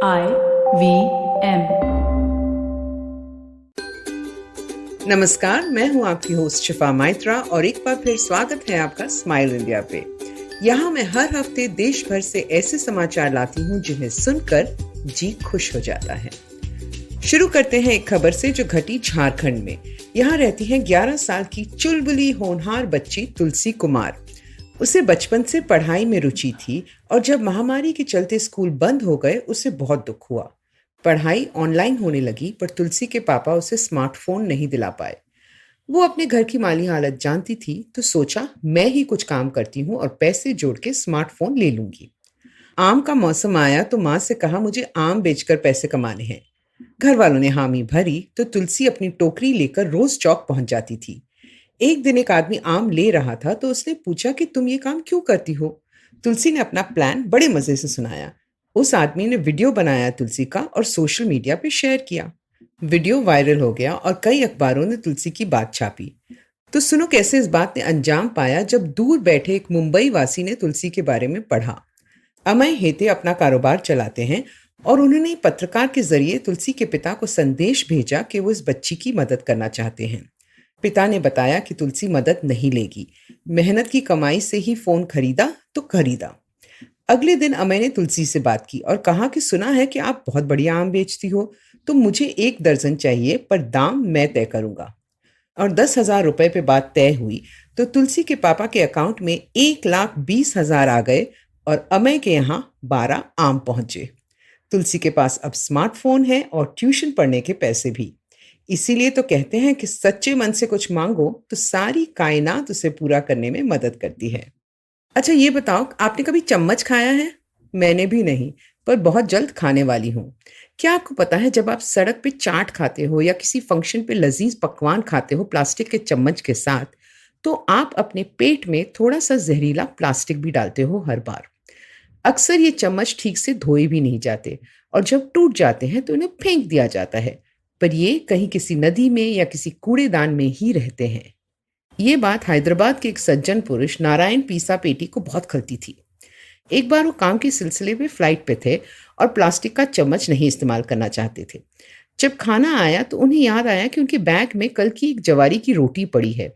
IVM। नमस्कार, मैं हूं आपकी होस्ट शिफा माइत्रा और एक बार फिर स्वागत है आपका स्माइल इंडिया पे। यहाँ मैं हर हफ्ते देश भर से ऐसे समाचार लाती हूँ जिन्हें सुनकर जी खुश हो जाता है। शुरू करते हैं एक खबर से जो घटी झारखंड में। यहाँ रहती है 11 साल की चुलबुली होनहार बच्ची तुलसी कुमार। उसे बचपन से पढ़ाई में रुचि थी और जब महामारी के चलते स्कूल बंद हो गए उसे बहुत दुख हुआ। पढ़ाई ऑनलाइन होने लगी पर तुलसी के पापा उसे स्मार्टफोन नहीं दिला पाए। वो अपने घर की माली हालत जानती थी तो सोचा मैं ही कुछ काम करती हूँ और पैसे जोड़ के स्मार्टफोन ले लूंगी। आम का मौसम आया तो माँ से कहा मुझे आम बेचकर पैसे कमाने हैं। घर वालों ने हामी भरी तो तुलसी अपनी टोकरी लेकर रोज चौक पहुंच जाती थी। एक दिन एक आदमी आम ले रहा था तो उसने पूछा कि तुम ये काम क्यों करती हो। तुलसी ने अपना प्लान बड़े मजे से सुनाया। उस आदमी ने वीडियो बनाया तुलसी का और सोशल मीडिया पे शेयर किया। वीडियो वायरल हो गया और कई अखबारों ने तुलसी की बात छापी। तो सुनो कैसे इस बात ने अंजाम पाया जब दूर बैठे एक मुंबई वासी ने तुलसी के बारे में पढ़ा। अमय हेते अपना कारोबार चलाते हैं और उन्होंने पत्रकार के जरिए तुलसी के पिता को संदेश भेजा कि वो इस बच्ची की मदद करना चाहते हैं। पिता ने बताया कि तुलसी मदद नहीं लेगी, मेहनत की कमाई से ही फोन खरीदा तो खरीदा। अगले दिन अमय ने तुलसी से बात की और कहा कि सुना है कि आप बहुत बढ़िया आम बेचती हो, तो मुझे 1 दर्जन चाहिए पर दाम मैं तय करूंगा। और 10,000 रुपए पे बात तय हुई तो तुलसी के पापा के अकाउंट में 1,20,000 आ गए और अमय के यहाँ 12 आम पहुंचे। तुलसी के पास अब स्मार्टफोन है और ट्यूशन पढ़ने के पैसे भी। इसीलिए तो कहते हैं कि सच्चे मन से कुछ मांगो तो सारी कायनात उसे पूरा करने में मदद करती है। अच्छा ये बताओ, आपने कभी चम्मच खाया है? मैंने भी नहीं, पर बहुत जल्द खाने वाली हूँ। क्या आपको पता है जब आप सड़क पे चाट खाते हो या किसी फंक्शन पे लजीज पकवान खाते हो प्लास्टिक के चम्मच के साथ, तो आप अपने पेट में थोड़ा सा जहरीला प्लास्टिक भी डालते हो हर बार। अक्सर ये चम्मच ठीक से धोए भी नहीं जाते और जब टूट जाते हैं तो उन्हें फेंक दिया जाता है, पर ये कहीं किसी नदी में या किसी कूड़ेदान में ही रहते हैं। ये बात हैदराबाद के एक सज्जन पुरुष नारायण पीसा पेटी को बहुत खलती थी। एक बार वो काम के सिलसिले में फ्लाइट पे थे और प्लास्टिक का चम्मच नहीं इस्तेमाल करना चाहते थे। जब खाना आया तो उन्हें याद आया कि उनके बैग में कल की एक जवारी की रोटी पड़ी है,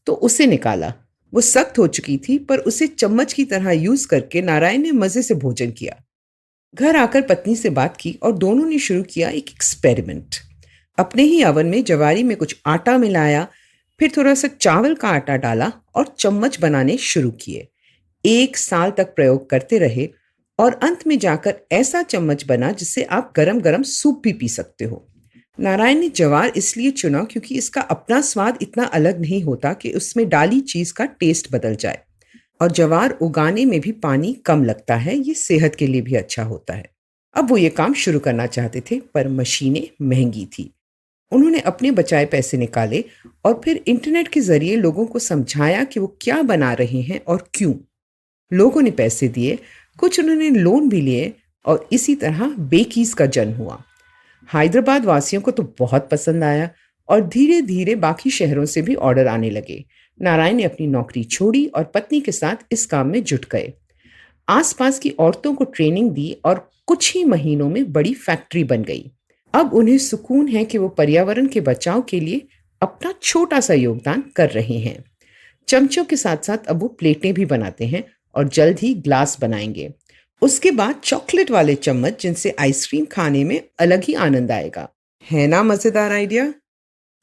तो उसे निकाला। वो सख्त हो चुकी थी पर उसे चम्मच की तरह यूज करके नारायण ने मजे से भोजन किया। घर आकर पत्नी से बात की और दोनों ने शुरू किया एक एक्सपेरिमेंट। अपने ही अवन में जवारी में कुछ आटा मिलाया, फिर थोड़ा सा चावल का आटा डाला और चम्मच बनाने शुरू किए। 1 साल तक प्रयोग करते रहे और अंत में जाकर ऐसा चम्मच बना जिससे आप गरम गरम सूप भी पी सकते हो। नारायण ने जवार इसलिए चुना क्योंकि इसका अपना स्वाद इतना अलग नहीं होता कि उसमें डाली चीज का टेस्ट बदल जाए, और जवार उगाने में भी पानी कम लगता है, ये सेहत के लिए भी अच्छा होता है। अब वो ये काम शुरू करना चाहते थे पर मशीनें महंगी थी। उन्होंने अपने बचाए पैसे निकाले और फिर इंटरनेट के जरिए लोगों को समझाया कि वो क्या बना रहे हैं और क्यों। लोगों ने पैसे दिए, कुछ उन्होंने लोन भी लिए और इसी तरह बेकीज का जन्म हुआ। हैदराबाद वासियों को तो बहुत पसंद आया और धीरे धीरे बाकी शहरों से भी ऑर्डर आने लगे। नारायण ने अपनी नौकरी छोड़ी और पत्नी के साथ इस काम में जुट गए। आसपास की औरतों को ट्रेनिंग दी और कुछ ही महीनों में बड़ी फैक्ट्री बन गई। अब उन्हें सुकून है कि वो पर्यावरण के बचाव के लिए अपना छोटा सा योगदान कर रहे हैं। चमचों के साथ साथ अब वो प्लेटें भी बनाते हैं और जल्द ही ग्लास बनाएंगे। उसके बाद चॉकलेट वाले चम्मच जिनसे आइसक्रीम खाने में अलग ही आनंद आएगा। है ना मजेदार आइडिया?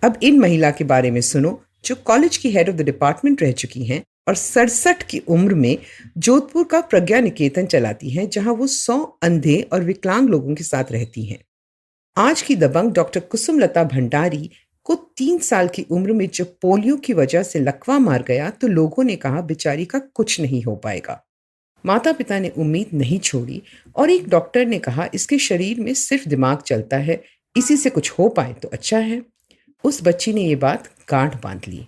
अब इन महिला के बारे में सुनो जो कॉलेज की हेड ऑफ द डिपार्टमेंट रह चुकी हैं और 67 की उम्र में जोधपुर का प्रज्ञा निकेतन चलाती हैं, जहां वो 100 अंधे और विकलांग लोगों के साथ रहती हैं। आज की दबंग डॉक्टर कुसुमलता भंडारी को 3 साल की उम्र में जब पोलियो की वजह से लकवा मार गया तो लोगों ने कहा बेचारी का कुछ नहीं हो पाएगा। माता पिता ने उम्मीद नहीं छोड़ी और एक डॉक्टर ने कहा इसके शरीर में सिर्फ दिमाग चलता है, इसी से कुछ हो पाए तो अच्छा है। उस बच्ची ने ये बात गांठ बांध ली।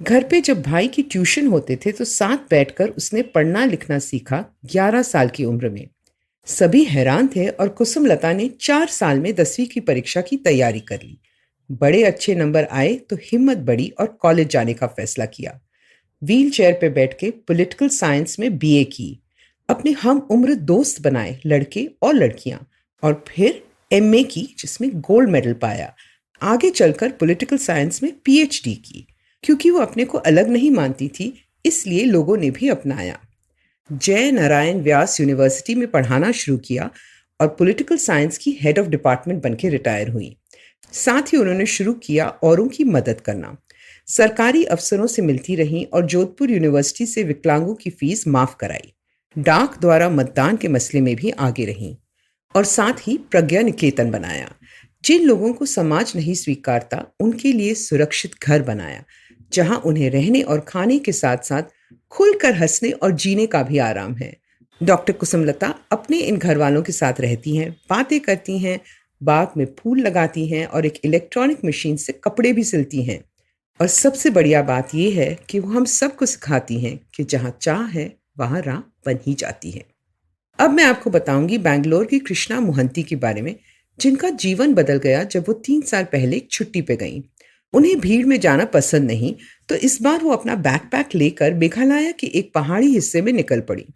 घर पे जब भाई की ट्यूशन होते थे तो साथ बैठकर उसने पढ़ना लिखना सीखा 11 साल की उम्र में। सभी हैरान थे और कुसुमलता ने 4 साल में 10वीं की परीक्षा की तैयारी कर ली। बड़े अच्छे नंबर आए तो हिम्मत बढ़ी और कॉलेज जाने का फैसला किया। व्हील चेयर पे बैठ के पॉलिटिकल साइंस में बीए की। अपने हम उम्र दोस्त बनाए, लड़के और लड़कियां, और फिर MA की, जिसमें गोल्ड मेडल पाया। आगे चलकर पॉलिटिकल साइंस में PhD की। क्योंकि वो अपने को अलग नहीं मानती थी, इसलिए लोगों ने भी अपनाया। जय नारायण व्यास यूनिवर्सिटी में पढ़ाना शुरू किया और पॉलिटिकल साइंस की हेड ऑफ डिपार्टमेंट बनके रिटायर हुई। साथ ही उन्होंने शुरू किया औरों की मदद करना। सरकारी अफसरों से मिलती रहीं और जोधपुर यूनिवर्सिटी से विकलांगों की फीस माफ कराई। डाक द्वारा मतदान के मसले में भी आगे रहीं और साथ ही प्रज्ञा निकेतन बनाया। जिन लोगों को समाज नहीं स्वीकारता उनके लिए सुरक्षित घर बनाया, जहां उन्हें रहने और खाने के साथ साथ खुलकर हंसने और जीने का भी आराम है। डॉक्टर कुसुमलता अपने इन घर वालों के साथ रहती हैं, बातें करती हैं, बाग में फूल लगाती हैं और एक इलेक्ट्रॉनिक मशीन से कपड़े भी सिलती हैं। और सबसे बढ़िया बात यह है कि वो हम सबको सिखाती हैं कि जहां चाह है वहां राह बन ही जाती है। अब मैं आपको बताऊंगी बैंगलोर की कृष्णा मोहंती के बारे में, जिनका जीवन बदल गया जब वो 3 साल पहले एक छुट्टी पे गईं। उन्हें भीड़ में जाना पसंद नहीं, तो इस बार वो अपना बैकपैक लेकर मेघालय के एक पहाड़ी हिस्से में निकल पड़ी।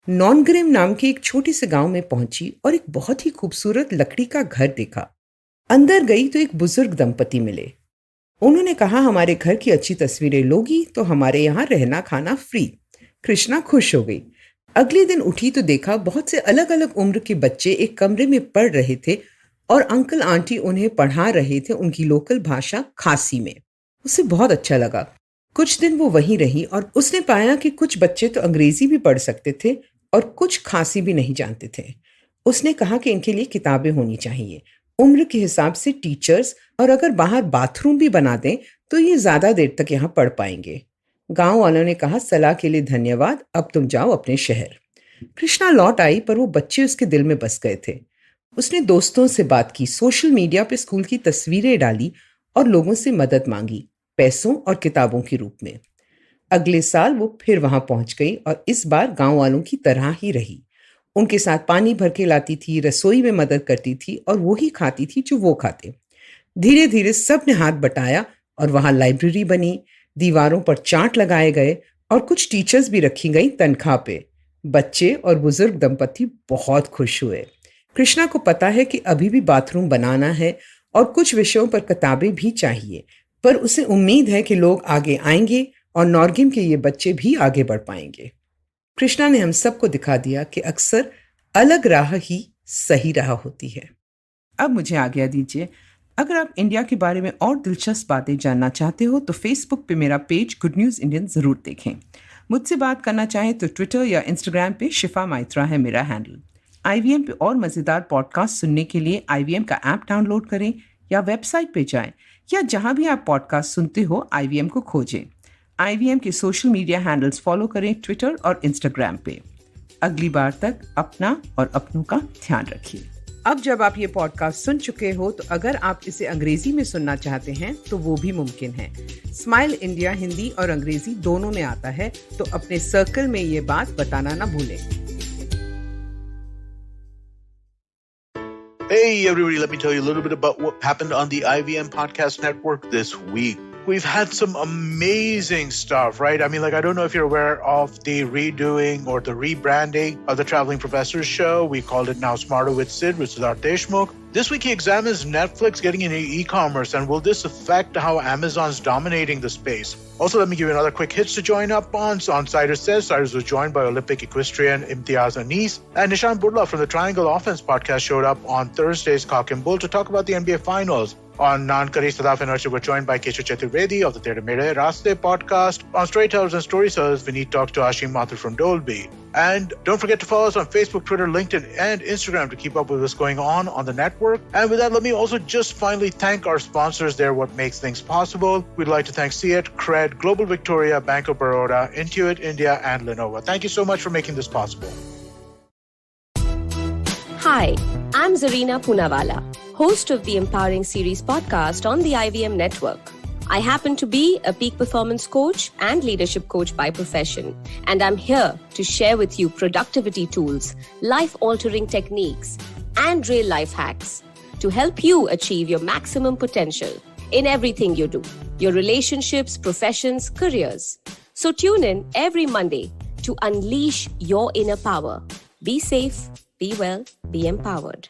नॉनग्रेम नाम के एक छोटे से गांव में पहुंची और एक बहुत ही खूबसूरत लकड़ी का घर देखा। अंदर गई तो एक बुजुर्ग दंपति मिले। उन्होंने कहा, हमारे घर की अच्छी तस्वीरें लोगी तो हमारे यहाँ रहना खाना फ्री। कृष्णा खुश हो गई। अगले दिन उठी तो देखा बहुत से अलग अलग उम्र के बच्चे एक कमरे में पढ़ रहे थे और अंकल आंटी उन्हें पढ़ा रहे थे उनकी लोकल भाषा खासी में। उसे बहुत अच्छा लगा। कुछ दिन वो वहीं रही और उसने पाया कि कुछ बच्चे तो अंग्रेजी भी पढ़ सकते थे और कुछ खासी भी नहीं जानते थे। उसने कहा कि इनके लिए किताबें होनी चाहिए, उम्र के हिसाब से टीचर्स, और अगर बाहर बाथरूम भी बना दें तो ये ज्यादा देर तक यहाँ पढ़ पाएंगे। गांव वालों ने कहा, सलाह के लिए धन्यवाद, अब तुम जाओ अपने शहर। कृष्णा लौट आई, पर वो बच्चे उसके दिल में बस गए थे। उसने दोस्तों से बात की, सोशल मीडिया पे स्कूल की तस्वीरें डाली और लोगों से मदद मांगी, पैसों और किताबों के रूप में। अगले साल वो फिर वहां पहुंच गई और इस बार गांव वालों की तरह ही रही। उनके साथ पानी भर के लाती थी, रसोई में मदद करती थी और वो ही खाती थी जो वो खाते। धीरे धीरे सब ने हाथ बटाया और वहां लाइब्रेरी बनी, दीवारों पर चार्ट लगाए गए और कुछ टीचर्स भी रखी गई तनख्वाह पे। बच्चे और बुजुर्ग दंपति बहुत खुश हुए। कृष्णा को पता है कि अभी भी बाथरूम बनाना है और कुछ विषयों पर किताबें भी चाहिए, पर उसे उम्मीद है कि लोग आगे आएंगे और नॉर्गिम के ये बच्चे भी आगे बढ़ पाएंगे। कृष्णा ने हम सबको दिखा दिया कि अक्सर अलग राह ही सही राह होती है। अब मुझे आज्ञा दीजिए। अगर आप इंडिया के बारे में और दिलचस्प बातें जानना चाहते हो तो फेसबुक पे मेरा पेज गुड न्यूज़ इंडियन ज़रूर देखें। मुझसे बात करना चाहें तो ट्विटर या इंस्टाग्राम पे शिफा माइत्रा है मेरा हैंडल। IVM पे और मज़ेदार पॉडकास्ट सुनने के लिए IVM का ऐप डाउनलोड करें या वेबसाइट पे जाएं, या जहां भी आप पॉडकास्ट सुनते हो IVM को खोजें। IVM के सोशल मीडिया हैंडल्स फॉलो करें ट्विटर और इंस्टाग्राम पे। अगली बार तक अपना और अपनों का ध्यान रखिए। अब जब आप ये पॉडकास्ट सुन चुके हो तो अगर आप इसे अंग्रेजी में सुनना चाहते हैं तो वो भी मुमकिन है। स्माइल इंडिया हिंदी और अंग्रेजी दोनों में आता है, तो अपने सर्कल में ये बात बताना ना भूलें। Hey everybody, let me tell you a little bit about what happened on the IVM Podcast Network this week. We've had some amazing stuff, right? I mean, like, I don't know if you're aware of the redoing or the rebranding of the Traveling Professors show. We called it now Smarter with Sid, which is our Deshmukh. This week he examines Netflix getting into e-commerce, and will this affect how Amazon's dominating the space? Also, let me give you another quick hits to join up on Cyrus Says. Cyrus was joined by Olympic equestrian Imtiaz Anis, and Nishan Budla from the Triangle Offense podcast showed up on Thursday's Cock and Bull to talk about the NBA Finals. On Nankari, Sadaf and Archie were joined by Keshav Chaturvedi of the Tere Mere Raste podcast. On Storytellers and Storytellers, Vineet talked to Ashim Mathur from Dolby. And don't forget to follow us on Facebook, Twitter, LinkedIn, and Instagram to keep up with what's going on the network. And with that, let me also just finally thank our sponsors. They're what makes things possible. We'd like to thank CIET, Cred, Global Victoria, Bank of Baroda, Intuit India, and Lenovo. Thank you so much for making this possible. Hi, I'm Zarina Poonawalla, host of the Empowering Series podcast on the IVM network. I happen to be a peak performance coach and leadership coach by profession, and I'm here to share with you productivity tools, life-altering techniques, and real-life hacks to help you achieve your maximum potential in everything you do, your relationships, professions, careers. So tune in every Monday to unleash your inner power. Be safe, be well, be empowered.